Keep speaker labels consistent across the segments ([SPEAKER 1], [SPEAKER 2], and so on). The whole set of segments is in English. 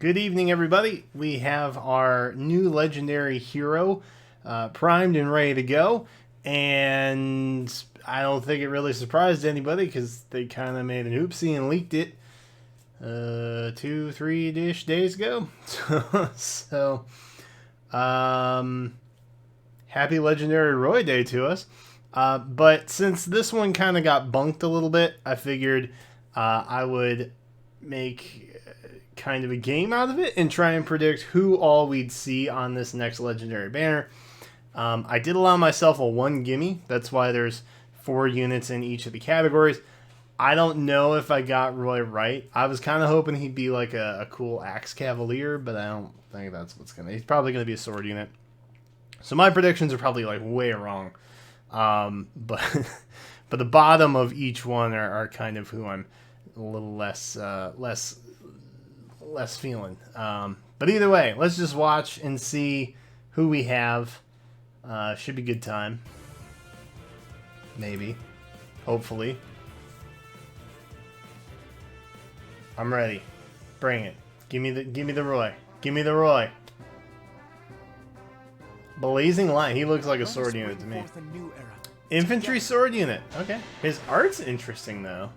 [SPEAKER 1] Good evening, everybody. We have our new legendary hero primed and ready to go. And I don't think it really surprised anybody because they kind of made an oopsie and leaked it 2-3-ish days ago. so happy Legendary Roy Day to us. But since this one kind of got bunked a little bit, I figured I would make kind of a game out of it and try and predict who all we'd see on this next legendary banner. I did allow myself a 1 gimme. That's why there's 4 units in each of the categories. I don't know if I got Roy right. I was kind of hoping he'd be like a cool Axe Cavalier, but I don't think that's what's going to... He's probably going to be a sword unit. So my predictions are probably like way wrong. But the bottom of each one are kind of who I'm a little less feeling. But either way, let's just watch and see who we have. Should be a good time. Maybe. Hopefully. I'm ready. Bring it. Give me the Roy. Give me the Roy. Blazing Light. He looks like a sword unit to me. Infantry sword unit. Okay. His art's interesting though.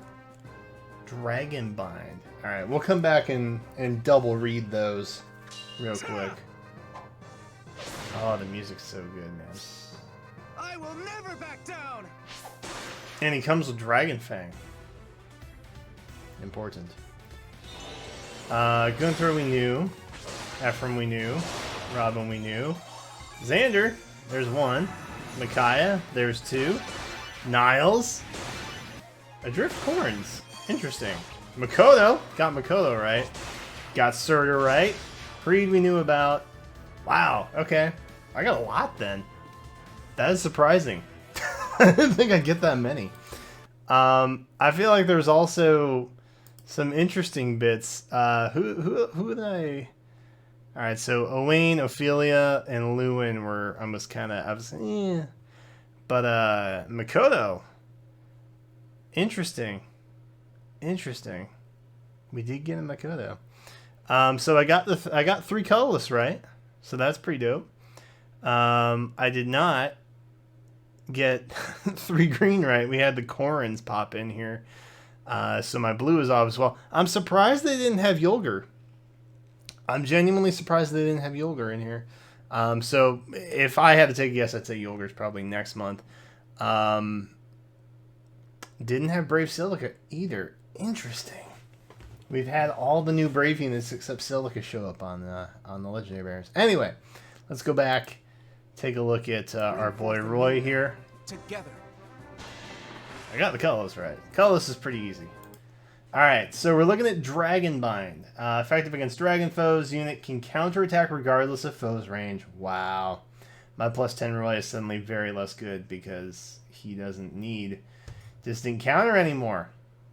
[SPEAKER 1] Dragonbind. Alright, we'll come back and double read those real quick. Oh, the music's so good, man.
[SPEAKER 2] I will never back down.
[SPEAKER 1] And he comes with Dragon Fang. Important. Gunther we knew. Ephraim we knew. Robin we knew. Xander, there's 1. Micaiah, there's 2. Niles. Adrift Corns. Interesting. Makoto. Got Makoto right. Got Surtur right. Creed we knew about. Wow. Okay. I got a lot then. That is surprising. I didn't think I'd get that many. I feel like there's also some interesting bits. Who did I... Alright, so Owain, Ophelia, and Lewin were almost kind of... I was... eh. But Makoto. Interesting. Interesting. We did get a Makoto. So I got 3 colorless right. So that's pretty dope. I did not get 3 green right. We had the Corins pop in here. So my blue is off as well. I'm surprised they didn't have Yolger. I'm genuinely surprised they didn't have Yolger in here. So if I had to take a guess, I'd say Yolger's probably next month. Didn't have Brave Silica either. Interesting. We've had all the new Brave units except Silica show up on the Legendary Bears. Anyway, let's go back, take a look at our boy Roy here.
[SPEAKER 2] Together.
[SPEAKER 1] I got the colors right. Colors is pretty easy. Alright, so we're looking at Dragonbind. Effective against dragon foes. Unit can counterattack regardless of foe's range. Wow. My plus 10 Roy is suddenly very less good because he doesn't need distant counter anymore.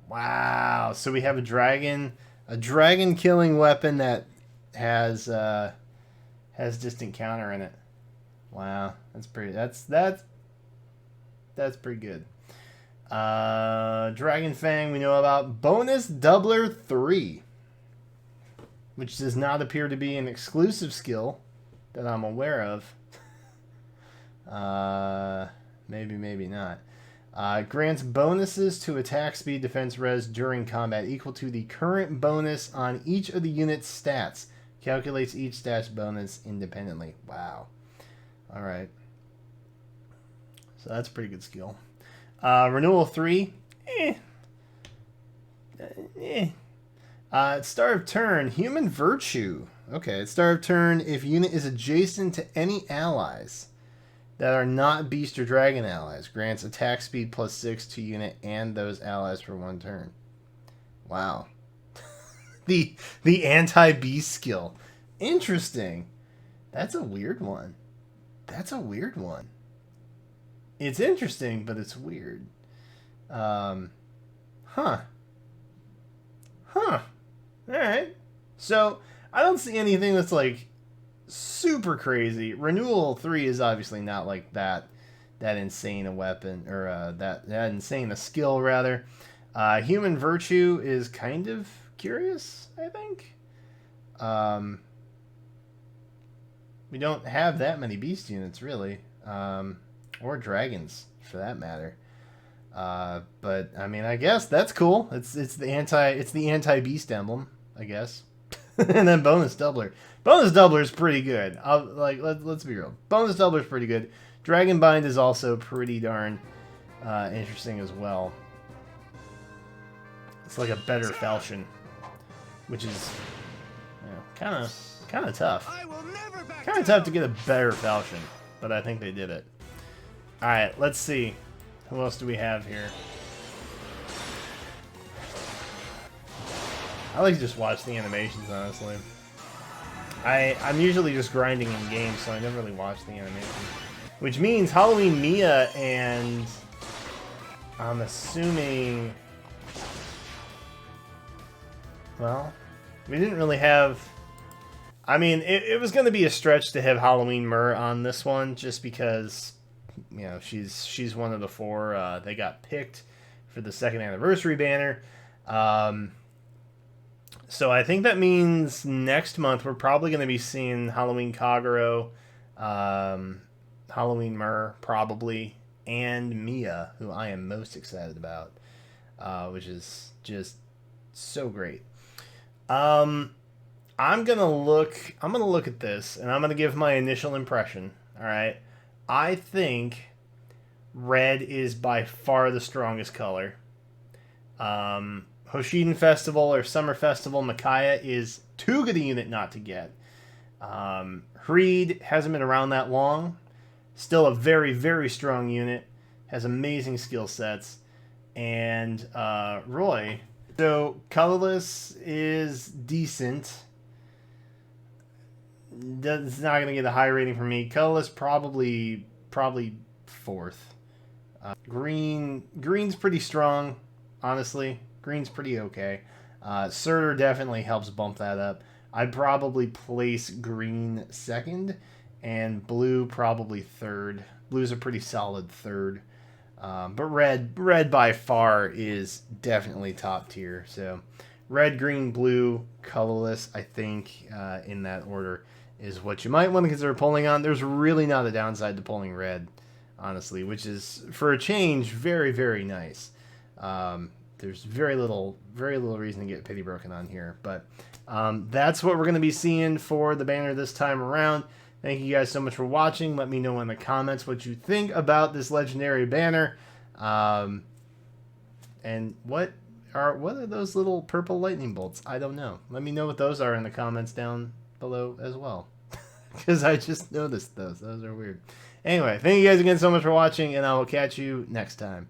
[SPEAKER 1] Wow. So we have a dragon killing weapon that has distant counter in it. Wow. That's pretty pretty good. Dragon Fang we know about. Bonus Doubler 3, which does not appear to be an exclusive skill that I'm aware of. Maybe not. Grants bonuses to attack speed, defense, res during combat equal to the current bonus on each of the unit's stats. Calculates each stat's bonus independently. Wow. Alright. So that's a pretty good skill. Renewal 3. At start of turn, Human Virtue. Okay, at start of turn, if unit is adjacent to any allies that are not beast or dragon allies, grants attack speed plus 6 to unit and those allies for 1 turn. Wow. the anti-beast skill. Interesting. That's a weird one. It's interesting, but it's weird. Huh. Alright. So, I don't see anything that's like super crazy. Renewal 3 is obviously not like that insane a weapon, or that insane a skill rather. Human Virtue is kind of curious, I think. we don't have that many beast units really, or dragons for that matter. But I mean, I guess that's cool. It's the anti beast emblem, I guess. And then bonus doubler. Bonus doubler is pretty good. Let's be real. Bonus doubler is pretty good. Dragon bind is also pretty darn interesting as well. It's like a better falchion, which is, you know, kind of tough. Kind of tough to get a better falchion, but I think they did it. All right, let's see. Who else do we have here? I like to just watch the animations, honestly. I'm usually just grinding in games, so I never really watch the animation. Which means Halloween Mia and I'm assuming... Well, we didn't really have... I mean, it was going to be a stretch to have Halloween Myrrh on this one, just because, you know, she's one of the four. They got picked for the 2nd anniversary banner. So I think that means next month we're probably going to be seeing Halloween Kagero, Halloween Myrrh probably, and Mia, who I am most excited about, which is just so great. I'm gonna look at this, and I'm gonna give my initial impression. All right, I think red is by far the strongest color. Hoshiden Festival or Summer Festival, Micaiah is too good a unit not to get. Hreed hasn't been around that long. Still a very, very strong unit. Has amazing skill sets. And Roy. So, colorless is decent. It's not going to get a high rating from me. Colorless probably 4th. Green's pretty strong, honestly. Green's pretty okay. Surtur definitely helps bump that up. I'd probably place green 2nd, and blue probably 3rd. Blue's a pretty solid 3rd. But red by far is definitely top tier. So red, green, blue, colorless, I think, in that order, is what you might want to consider pulling on. There's really not a downside to pulling red, honestly, which is, for a change, very, very nice. There's very little reason to get pity broken on here. But that's what we're going to be seeing for the banner this time around. Thank you guys so much for watching. Let me know in the comments what you think about this legendary banner. And what are those little purple lightning bolts? I don't know. Let me know what those are in the comments down below as well. Because I just noticed those. Those are weird. Anyway, thank you guys again so much for watching, and I will catch you next time.